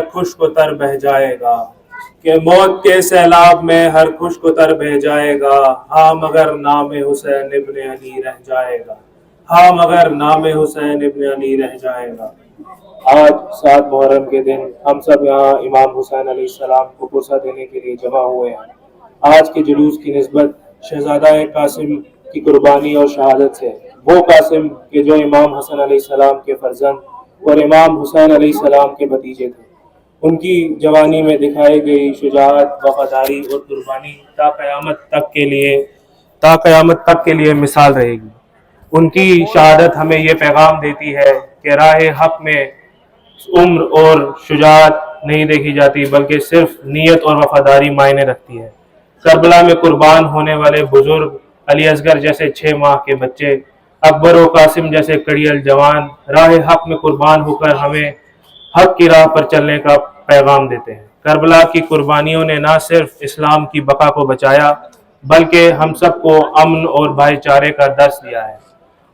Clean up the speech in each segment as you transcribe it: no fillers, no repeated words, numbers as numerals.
खुश्क तर बह जाएगा कि मौत के सैलाब में हर खुश्क तर बह जाएगा। हाँ मगर नाम हुसैन इब्न अली रह जाएगा। हाँ मगर नाम हुसैन इब्न अली रह जाएगा। आज 7 मुहर्रम के दिन हम सब यहाँ इमाम हुसैन अलैहिस्सलाम को पुरसा देने के लिए जमा हुए हैं। आज के जुलूस की निस्बत शहजादा कासिम की कुर्बानी और शहादत से, वो कासिम के जो इमाम हसन अलैहिस्सलाम के फर्जंद और इमाम हुसैन अलैहिस्सलाम के भतीजे थे, उनकी जवानी में दिखाई गई शुजाअत, वफादारी और कुर्बानी ता क़यामत तक के लिए मिसाल रहेगी। उनकी शहादत हमें ये पैगाम देती है कि राह हक में उम्र और शुजाअत नहीं देखी जाती, बल्कि सिर्फ नीयत और वफादारी मायने रखती है। करबला में कुर्बान होने वाले बुजुर्ग, अली असगर जैसे 6 माह के बच्चे, अकबर और कासिम जैसे कड़ियल जवान राह हक में कुर्बान होकर हमें हक की राह पर चलने का पैगाम देते हैं। करबला की कुर्बानियों ने न सिर्फ इस्लाम की बका को बचाया, बल्कि हम सबको अमन और भाईचारे का दर्स दिया है।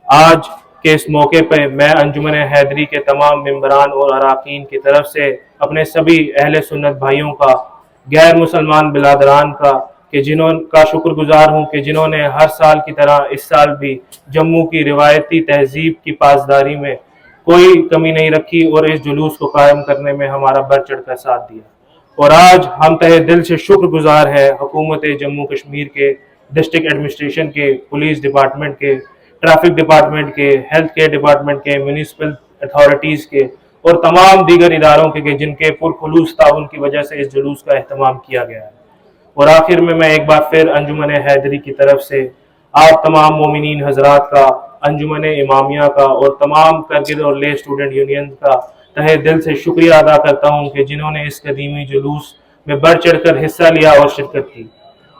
आज के इस मौके पर मैं अंजुमन हैदरी के तमाम मेंबरान और अराकीन की तरफ से अपने सभी अहले सुन्नत भाइयों का, गैर मुसलमान बिरादरान का शुक्रगुजार हूँ कि जिन्होंने हर साल की तरह इस साल भी जम्मू की रिवायती तहजीब की पासदारी में कोई कमी नहीं रखी और इस जुलूस को कायम करने में हमारा बढ़ चढ़ कर साथ दिया। और आज हम तहे दिल से शुक्रगुजार है हुकूमत जम्मू कश्मीर के, डिस्ट्रिक्ट एडमिनिस्ट्रेशन के, पुलिस डिपार्टमेंट के, ट्रैफिक डिपार्टमेंट के, हेल्थ केयर डिपार्टमेंट के, म्यूनिसिपल अथॉरिटीज़ के और तमाम दीगर इदारों के जिनके पुरखुलूस ताउन की वजह से इस जुलूस का अहतमाम किया गया है। और आखिर में मैं एक बार फिर अंजुमन हैदरी की तरफ से आप तमाम मोमिनीन हजरात का, अंजुमन इमामिया का और तमाम करगिद और ले स्टूडेंट यूनियन का तहे दिल से शुक्रिया अदा करता हूँ कि जिन्होंने इस कदीमी जुलूस में बढ़ चढ़ कर हिस्सा लिया और शिरकत की।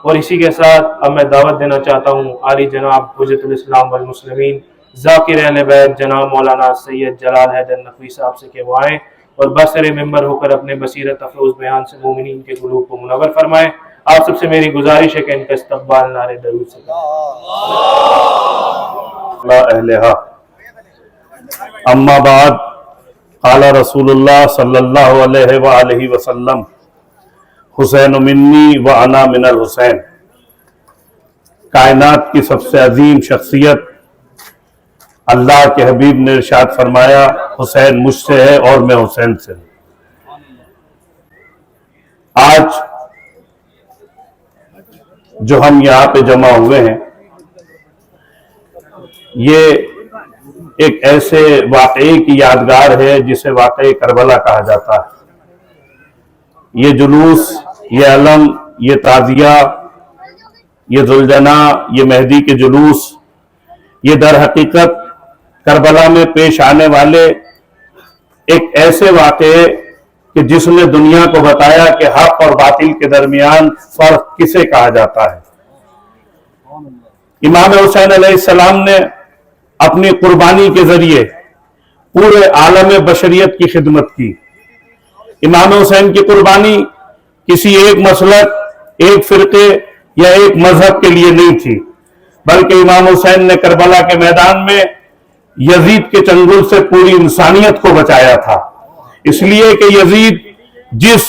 और इसी के साथ अब मैं दावत देना चाहता हूँ आली जनाब हुज्जतुल इस्लाम वल मुस्लिमीन ज़ाकिर अहले बैत जनाब मौलाना सैयद जलाल हैदर नकवी साहब से कि वो आएँ और बसरे मेंबर होकर अपने बसीरत अफरोज बयान से मोमिनीन के क़ुलूब को मुनव्वर फरमाएं। आप सबसे मेरी गुजारिश है कि इनका इस्तक़बाल नारे दरूद से अहलहा अम्मा बाद क़ाला रसूलुल्लाह सल्लल्लाहु अलैहि वसल्लम हुसैन मिन्नी व अना मिनल हुसैन। कायनात की सबसे अजीम शख्सियत अल्लाह के हबीब ने इरशाद फरमाया, हुसैन मुझसे है और मैं हुसैन से। आज जो हम यहाँ पे जमा हुए हैं, ये एक ऐसे वाक़े की यादगार है जिसे वाक़े करबला कहा जाता है। ये जुलूस, ये अलम, ये ताज़िया, ये जुलजना, ये मेहदी के जुलूस, ये दर हकीकत करबला में पेश आने वाले एक ऐसे वाक़े कि जिसने दुनिया को बताया कि हक और बातिल के दरमियान फर्क किसे कहा जाता है। इमाम हुसैन अलैहिस्सलाम ने अपनी कुर्बानी के जरिए पूरे आलम बशरियत की खिदमत की। इमाम हुसैन की कुर्बानी किसी एक मसलक, एक फिरके या एक मजहब के लिए नहीं थी, बल्कि इमाम हुसैन ने करबला के मैदान में यजीद के चंगुल से पूरी इंसानियत को बचाया था। इसलिए कि यजीद जिस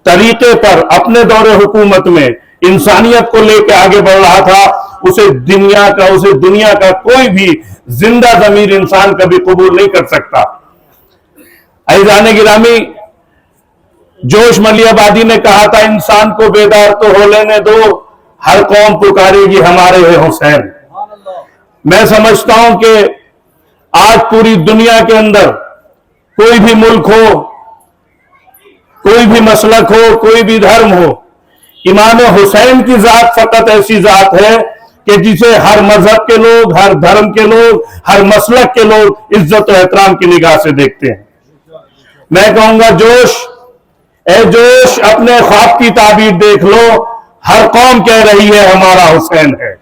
तरीके पर अपने दौरे हुकूमत में इंसानियत को लेकर आगे बढ़ रहा था, उसे दुनिया का कोई भी जिंदा ज़मीर इंसान कभी कबूल नहीं कर सकता। अज़ीज़ान गिरामी, जोश मलियाबादी ने कहा था, इंसान को बेदार तो हो लेने दो, हर कौम पुकारेगी हमारे है हुसैन। मैं समझता हूं कि आज पूरी दुनिया के अंदर कोई भी मुल्क हो, कोई भी मसलक हो, कोई भी धर्म हो, इमाम हुसैन की जात फकत ऐसी जात है कि जिसे हर मजहब के लोग, हर धर्म के लोग, हर मसलक के लोग इज्जत और एहतराम की निगाह से देखते हैं। मैं कहूंगा, जोश, ए जोश, अपने ख्वाब की ताबीर देख लो, हर कौम कह रही है हमारा हुसैन है।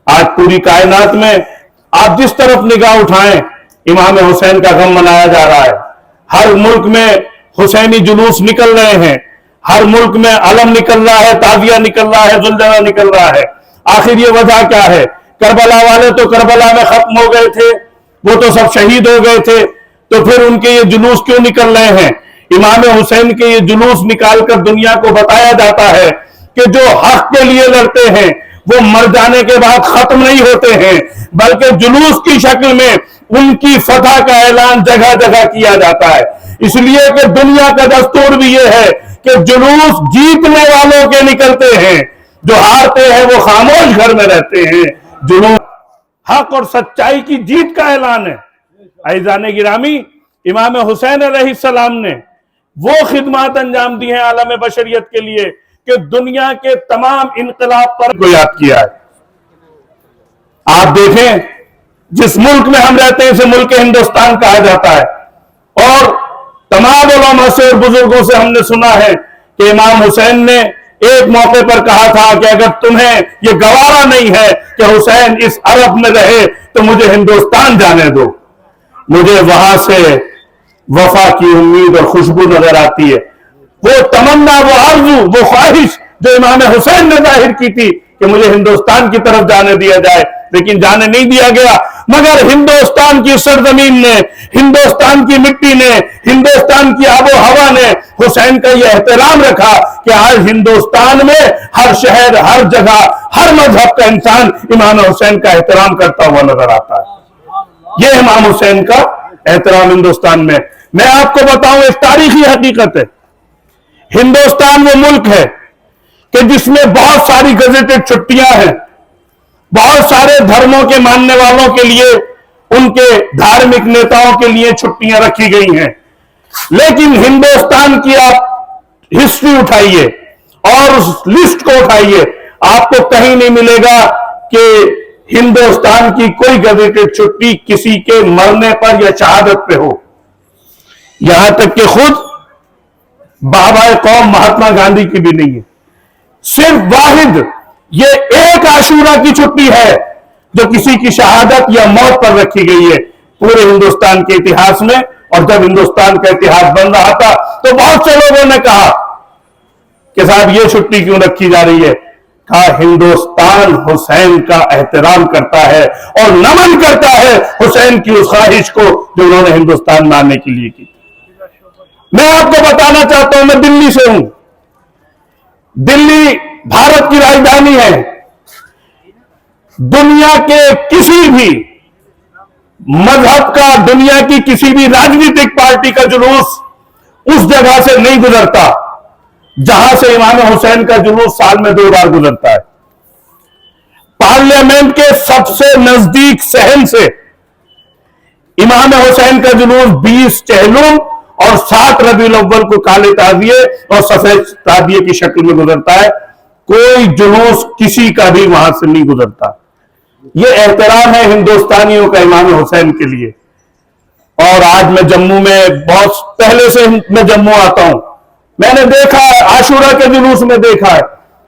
आज पूरी कायनात में आप जिस तरफ निगाह उठाएं, इमाम हुसैन का गम मनाया जा रहा है। हर मुल्क में हुसैनी जुलूस निकल रहे हैं, हर मुल्क में अलम निकल रहा है, ताजिया निकल रहा है, जुलजना निकल रहा है। आखिर ये वजह क्या है? करबला वाले तो करबला में खत्म हो गए थे, वो तो सब शहीद हो गए थे, तो फिर उनके ये जुलूस क्यों निकल रहे हैं? इमाम हुसैन के ये जुलूस निकालकर दुनिया को बताया जाता है कि जो हक के लिए लड़ते हैं वो मर जाने के बाद खत्म नहीं होते हैं, बल्कि जुलूस की शक्ल में उनकी फतह का ऐलान जगह जगह किया जाता है। इसलिए कि दुनिया का दस्तूर भी ये है कि जुलूस जीतने वालों के निकलते हैं, जो हारते हैं वो खामोश घर में रहते हैं। जुलूस हक और सच्चाई की जीत का ऐलान है। अज़ीज़ान गिरामी, इमाम हुसैन अलैहिस्सलाम ने वो खिदमत अंजाम दी हैं आलम बशरियत के लिए कि दुनिया के तमाम इनकलाब पर को याद किया है। आप देखें, जिस मुल्क में हम रहते हैं इसे मुल्क हिंदुस्तान कहा जाता है, और तमाम उलमा से और बुजुर्गों से हमने सुना है कि इमाम हुसैन ने एक मौके पर कहा था कि अगर तुम्हें यह गवारा नहीं है कि हुसैन इस अरब में रहे तो मुझे हिंदुस्तान जाने दो। मुझे वहां से वफा की उम्मीद और खुशबू नजर आती है। वो तमन्ना, वो आरज़ू, वो ख्वाहिश जो इमाम हुसैन ने जाहिर की थी कि मुझे हिंदुस्तान की तरफ जाने दिया जाए, लेकिन जाने नहीं दिया गया। मगर हिंदुस्तान की सरजमीन ने, हिंदुस्तान की मिट्टी ने, हिंदुस्तान की आबो हवा ने हुसैन का यह एहतराम रखा कि आज हिंदुस्तान में हर शहर, हर जगह, हर मजहब का इंसान इमाम हुसैन का एहतराम करता हुआ नजर आता है। यह इमाम हुसैन का एहतराम हिंदुस्तान में। मैं आपको बताऊं, एक तारीखी हकीकत है। हिंदुस्तान वो मुल्क है कि जिसमें बहुत सारी गजेटेड छुट्टियां हैं, बहुत सारे धर्मों के मानने वालों के लिए, उनके धार्मिक नेताओं के लिए छुट्टियां रखी गई हैं। लेकिन हिंदुस्तान की आप हिस्ट्री उठाइए और उस लिस्ट को उठाइए, आपको कहीं नहीं मिलेगा कि हिंदुस्तान की कोई गजेटेड छुट्टी किसी के मरने पर या शहादत पे हो। यहां तक कि खुद बाबा कौम महात्मा गांधी की भी नहीं है। सिर्फ वाहिद ये एक आशूरा की छुट्टी है जो किसी की शहादत या मौत पर रखी गई है पूरे हिंदुस्तान के इतिहास में। और जब हिंदुस्तान का इतिहास बन रहा था तो बहुत से लोगों ने कहा कि साहब ये छुट्टी क्यों रखी जा रही है। कहा हिंदुस्तान हुसैन का एहतराम करता है और नमन करता है हुसैन की उस ख्वाहिश को जो उन्होंने हिंदुस्तान में आने के लिए की। मैं आपको बताना चाहता हूं, मैं दिल्ली से हूं। दिल्ली भारत की राजधानी है। दुनिया के किसी भी मजहब का, दुनिया की किसी भी राजनीतिक पार्टी का जुलूस उस जगह से नहीं गुजरता जहां से इमाम हुसैन का जुलूस साल में 2 बार गुजरता है। पार्लियामेंट के सबसे नजदीक सहन से इमाम हुसैन का जुलूस 20 चहलुम और 7 रबीउल अव्वल को काले ताजिए और सफेद ताजिए की शक्ल में गुजरता है। कोई जुलूस किसी का भी वहां से नहीं गुजरता। यह एहतराम है हिंदुस्तानियों का इमाम हुसैन के लिए। और आज मैं जम्मू में, बहुत पहले से मैं जम्मू आता हूं, मैंने देखा है, आशूरा के जुलूस में देखा है,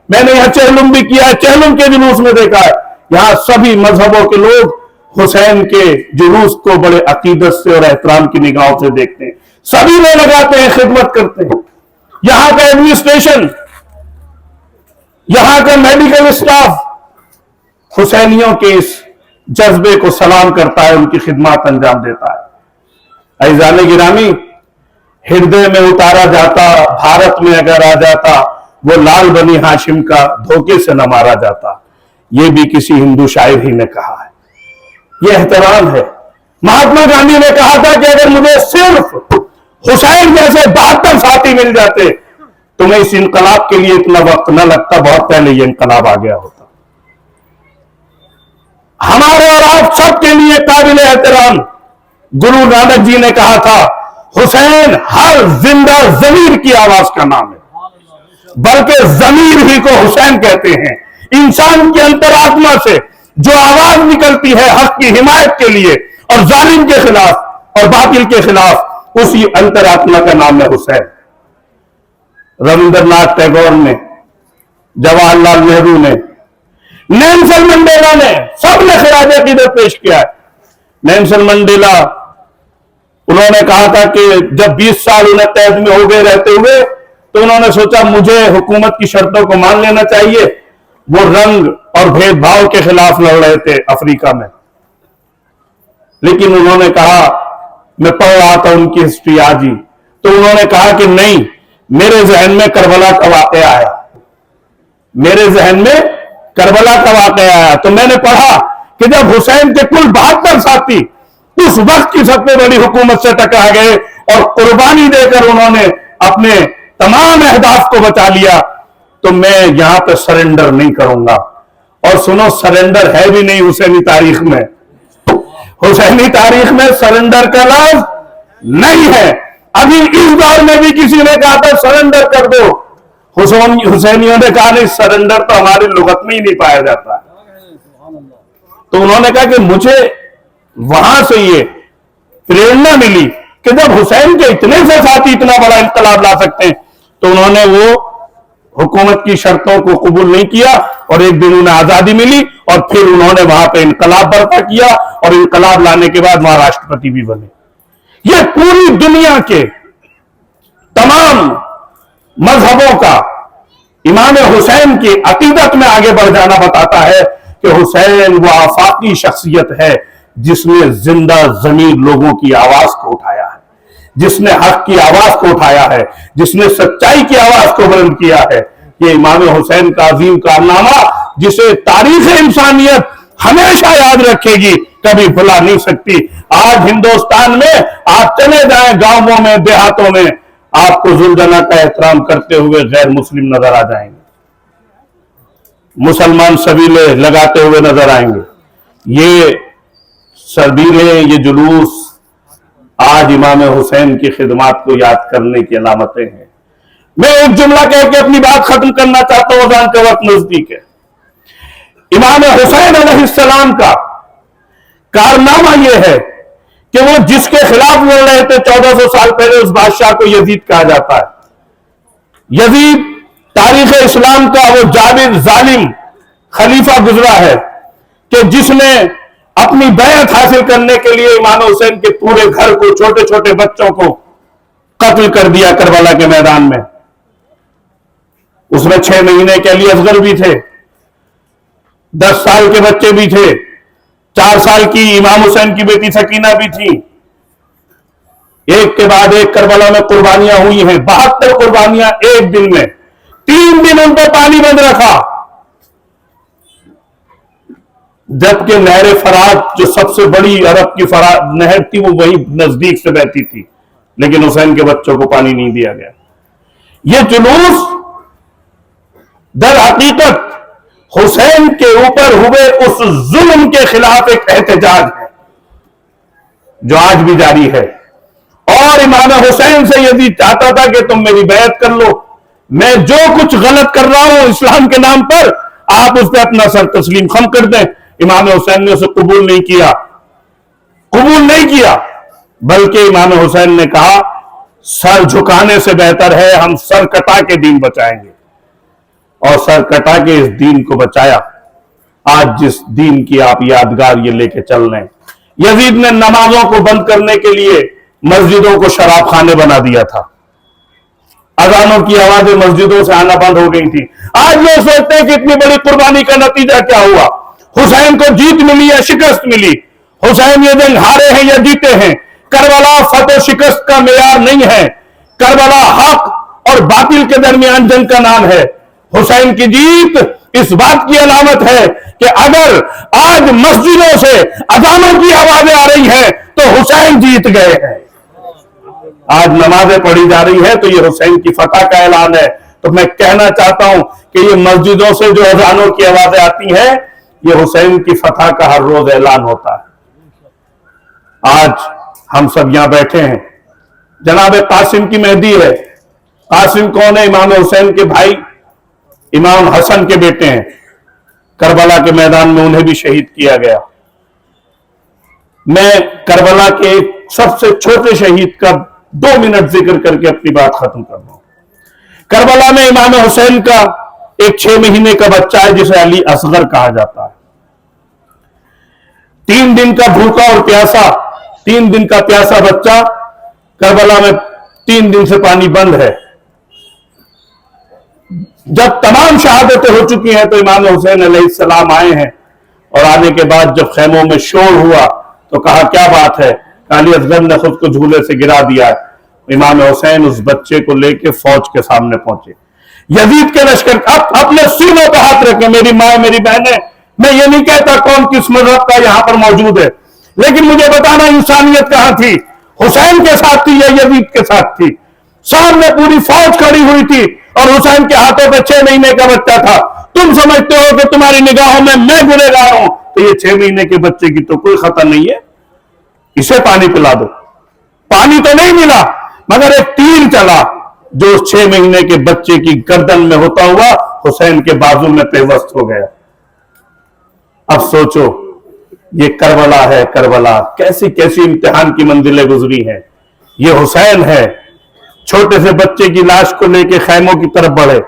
मैंने यहां चहलुम भी किया है, चहलुम के जुलूस में देखा है। यहां सभी मजहबों के लोग हुसैन के जुलूस को बड़े अकीदत से और एहतराम की निगाहों से देखते हैं। सभी लोग लगाते हैं, खिदमत करते हैं। यहां का एडमिनिस्ट्रेशन, यहां का मेडिकल स्टाफ हुसैनियों के इस जज्बे को सलाम करता है, उनकी खिदमत अंजाम देता है। अज़ीज़ान गिरामी, हृदय में उतारा जाता, भारत में अगर आ जाता, वो लाल बनी हाशिम का धोखे से न मारा जाता। ये भी किसी हिंदू शायर ही ने कहा है। यह एहतराम है। महात्मा गांधी ने कहा था कि अगर मुझे सिर्फ हुसैन जैसे 72 साथी मिल जाते तो मैं इस इनकलाब के लिए इतना वक्त न लगता, बहुत पहले ये इनकलाब आ गया होता। हमारे और आप सबके लिए काबिल एहतराम गुरु नानक जी ने कहा था, हुसैन हर जिंदा ज़मीर की आवाज का नाम है, बल्कि ज़मीर ही को हुसैन कहते हैं। इंसान की अंतरात्मा से जो आवाज निकलती है हक की हिमायत के लिए और जालिम के खिलाफ और बातिल के खिलाफ, उसी अंतरात्मा का नाम है हुसैन। रविंद्रनाथ टैगोर ने, जवाहरलाल नेहरू ने, नेल्सन मंडेला ने, सबने खिराज अकीदत पेश किया है। नेल्सन मंडेला, उन्होंने कहा था कि जब 20 साल उन्हें कैद में हो गए रहते हुए तो उन्होंने सोचा मुझे हुकूमत की शर्तों को मान लेना चाहिए। वो रंग और भेदभाव के खिलाफ लड़ रहे थे अफ्रीका में, लेकिन उन्होंने कहा, मैं पढ़ रहा था उनकी हिस्ट्री आज ही, تو انہوں نے کہا کہ نہیں، میرے ذہن میں کربلا کا واقعہ آیا، میرے ذہن میں کربلا کا واقعہ آیا۔ تو میں نے پڑھا کہ جب حسین کے کل 72 ساتھی اس وقت کی سب سے بڑی حکومت سے ٹکرا گئے اور قربانی دے کر انہوں نے اپنے تمام اہداف کو بچا لیا، تو میں یہاں پہ سرنڈر نہیں کروں گا۔ اور سنو، سرنڈر ہے بھی نہیں حسینی تاریخ میں، حسینی تاریخ میں سرنڈر کا لفظ نہیں ہے۔ ابھی اس دور میں بھی کسی نے کہا تھا سرنڈر کر دو، حسینیوں نے کہا نہیں، سرنڈر تو ہماری لغت میں ہی نہیں پایا جاتا۔ تو انہوں نے کہا کہ مجھے وہاں سے یہ پریرنا ملی کہ جب حسین کے اتنے سے ساتھی اتنا بڑا انقلاب لا سکتے ہیں، تو انہوں نے وہ حکومت کی شرطوں کو قبول نہیں کیا، اور ایک دن انہیں آزادی ملی اور پھر انہوں نے وہاں پہ انقلاب برپا کیا، اور انقلاب لانے کے بعد وہاں راشٹرپتی بھی بنے۔ یہ پوری دنیا کے تمام مذہبوں کا امام حسین کی عقیدت میں آگے بڑھ جانا بتاتا ہے کہ حسین وہ آفاقی شخصیت ہے جس نے زندہ ضمیر لوگوں کی آواز کو اٹھایا ہے، جس نے حق کی آواز کو اٹھایا ہے، جس نے سچائی کی آواز کو بلند کیا ہے۔ یہ امام حسین کا عظیم کارنامہ جسے تاریخ انسانیت ہمیشہ یاد رکھے گی، کبھی بھلا نہیں سکتی۔ آج ہندوستان میں آپ چلے جائیں گاؤں میں، دیہاتوں میں، آپ کو ذوالجناح کا احترام کرتے ہوئے غیر مسلم نظر آ جائیں گے، مسلمان سبیلے لگاتے ہوئے نظر آئیں گے۔ یہ سبیلے، یہ جلوس آج امام حسین کی خدمات کو یاد کرنے کی علامتیں ہیں۔ میں ایک جملہ کہہ کے اپنی بات ختم کرنا چاہتا ہوں، اذان کا وقت نزدیک ہے۔ امام حسین علیہ السلام کا کارنامہ یہ ہے کہ وہ جس کے خلاف لڑ رہے تھے 1400 سال پہلے، اس بادشاہ کو یزید کہا جاتا ہے۔ یزید تاریخ اسلام کا وہ جابر ظالم خلیفہ گزرا ہے کہ جس نے اپنی بیعت حاصل کرنے کے لیے امام حسین کے پورے گھر کو، چھوٹے چھوٹے بچوں کو قتل کر دیا کربلا کے میدان میں۔ اس میں 6 مہینے کے علی اصغر بھی تھے، 10 سال کے بچے بھی تھے، 4 سال کی امام حسین کی بیٹی سکینہ بھی تھی۔ ایک کے بعد ایک کربلا میں قربانیاں ہوئی ہیں، 72 قربانیاں ایک دن میں۔ 3 دن ان پہ پانی بند رکھا، جبکہ نہر فرات جو سب سے بڑی عرب کی نہر تھی وہ وہی نزدیک سے بہتی تھی، لیکن حسین کے بچوں کو پانی نہیں دیا گیا۔ یہ جلوس در حقیقت حسین کے اوپر ہوئے اس ظلم کے خلاف ایک احتجاج ہے جو آج بھی جاری ہے۔ اور امام حسین سے یزید چاہتا تھا کہ تم میری بیعت کر لو، میں جو کچھ غلط کر رہا ہوں اسلام کے نام پر، آپ اس پہ اپنا سر تسلیم خم کر دیں۔ امام حسین نے اسے قبول نہیں کیا، بلکہ امام حسین نے کہا سر جھکانے سے بہتر ہے ہم سر کٹا کے دین بچائیں گے، اور سر کٹا کے اس دین کو بچایا۔ آج جس دین کی آپ یادگار یہ لے کے چل رہے ہیں، یزید نے نمازوں کو بند کرنے کے لیے مسجدوں کو شراب خانے بنا دیا تھا، اذانوں کی آوازیں مسجدوں سے آنا بند ہو گئی تھی۔ آج یہ سوچتے ہیں کہ اتنی بڑی قربانی کا نتیجہ کیا ہوا، حسین کو جیت ملی یا شکست ملی، حسین یہ جنگ ہارے ہیں یا جیتے ہیں۔ کربلا فتح و شکست کا معیار نہیں ہے، کربلا حق اور باطل کے درمیان جنگ کا نام ہے۔ حسین کی جیت اس بات کی علامت ہے کہ اگر آج مسجدوں سے اذانوں کی آوازیں آ رہی ہیں تو حسین جیت گئے ہیں، آج نمازیں پڑھی جا رہی ہیں تو یہ حسین کی فتح کا اعلان ہے۔ تو میں کہنا چاہتا ہوں کہ یہ مسجدوں سے جو اذانوں کی آوازیں آتی ہیں، یہ حسین کی فتح کا ہر روز اعلان ہوتا ہے۔ آج ہم سب یہاں بیٹھے ہیں، جناب قاسم کی مہدی ہے۔ قاسم کون ہے؟ امام حسین کے بھائی امام حسن کے بیٹے ہیں۔ کربلا کے میدان میں انہیں بھی شہید کیا گیا۔ میں کربلا کے سب سے چھوٹے شہید کا 2 منٹ ذکر کر کے اپنی بات ختم کر رہا ہوں۔ کربلا میں امام حسین کا ایک 6 مہینے کا بچہ ہے جسے علی اصغر کہا جاتا ہے۔ 3 دن کا بھوکا اور پیاسا، 3 دن کا پیاسا بچہ، کربلا میں 3 دن سے پانی بند ہے۔ جب تمام شہادتیں ہو چکی ہیں تو امام حسین علیہ السلام آئے ہیں، اور آنے کے بعد جب خیموں میں شور ہوا تو کہا کیا بات ہے؟ علی اصغر نے خود کو جھولے سے گرا دیا ہے۔ इमाम हुसैन उस बच्चे को लेके फौज के सामने पहुंचे। यजीद के लश्कर अपने सीनों पे हाथ रखे, मेरी माँ मेरी बहनें, मैं ये नहीं कहता कौन किस मजहब का यहां पर मौजूद है, लेकिन मुझे बताना इंसानियत कहां थी। हुसैन के साथ थी या यजीद के साथ थी? सामने पूरी फौज खड़ी हुई थी और हुसैन के हाथों पे 6 महीने का बच्चा था। तुम समझते हो कि तुम्हारी निगाहों में मैं गुनहगार हूं, तो ये 6 महीने के बच्चे की तो कोई खता नहीं है, इसे पानी पिला दो। पानी तो नहीं मिला, मगर एक तीर चला जो उस 6 महीने के बच्चे की गर्दन में होता हुआ हुसैन के बाजू में पेवस्त हो गया। अब सोचो, ये करबला है, करबला कैसी कैसी इम्तिहान की मंजिलें गुजरी हैं। ये हुसैन है, छोटे से बच्चे की लाश को लेकर खैमों की तरफ बढ़े।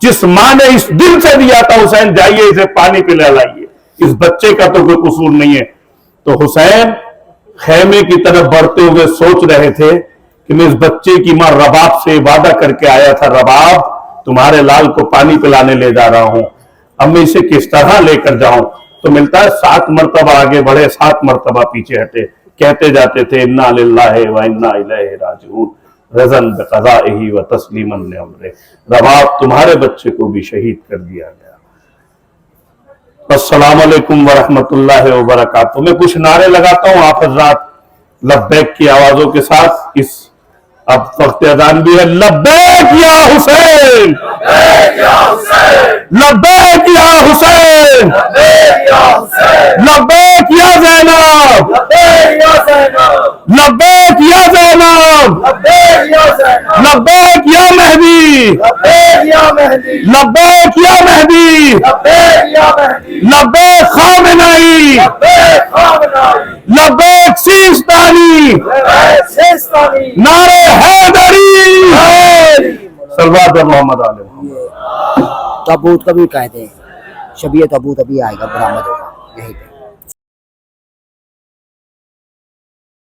जिस मां ने इस दिल से दिया था हुसैन जाइए इसे पानी पिला लाइए, इस बच्चे का तो कोई कसूर नहीं है। तो हुसैन खैमे की तरफ बढ़ते हुए सोच रहे थे कि मैं इस बच्चे की मां रबाब से वादा करके आया था, रबाब तुम्हारे लाल को पानी पिलाने ले जा रहा हूं, अब मैं इसे किस तरह लेकर जाऊं। तो मिलता है 7 मरतबा आगे बढ़े, 7 मरतबा पीछे हटे, कहते जाते थे इन्ना लिल्लाहि व इन्ना इलैहि राजिऊन रज़न बिक़ज़ाइही व तस्लीमन लिअम्रिही, रबाब तुम्हारे बच्चे को भी शहीद कर दिया गया। अस्सलामु अलैकुम व रहमतुल्लाहि व बरकातुहू। मैं कुछ नारे लगाता हूं, आप हज़रात लब्बैक की आवाजों के साथ। इस अब वक्त अज़ान भी है। लब्बैक या हुसैन, लब्बैक या हुसैन, लब्बैक या ज़ैनब, लब्बैक या ज़ैनब, लब्बैक या मेहदी, लब्बैक या मेहदी, लब्बैक खामेनेई, लब्बैक सीस्तानी, नारे हैदरी, सल्लल्लाहु अलैहि मोहम्मद आले मोहम्मद। ताबूत कभी कहते हैं, शबीह ताबूत अभी आएगा, बरामद होगा यहीं पे।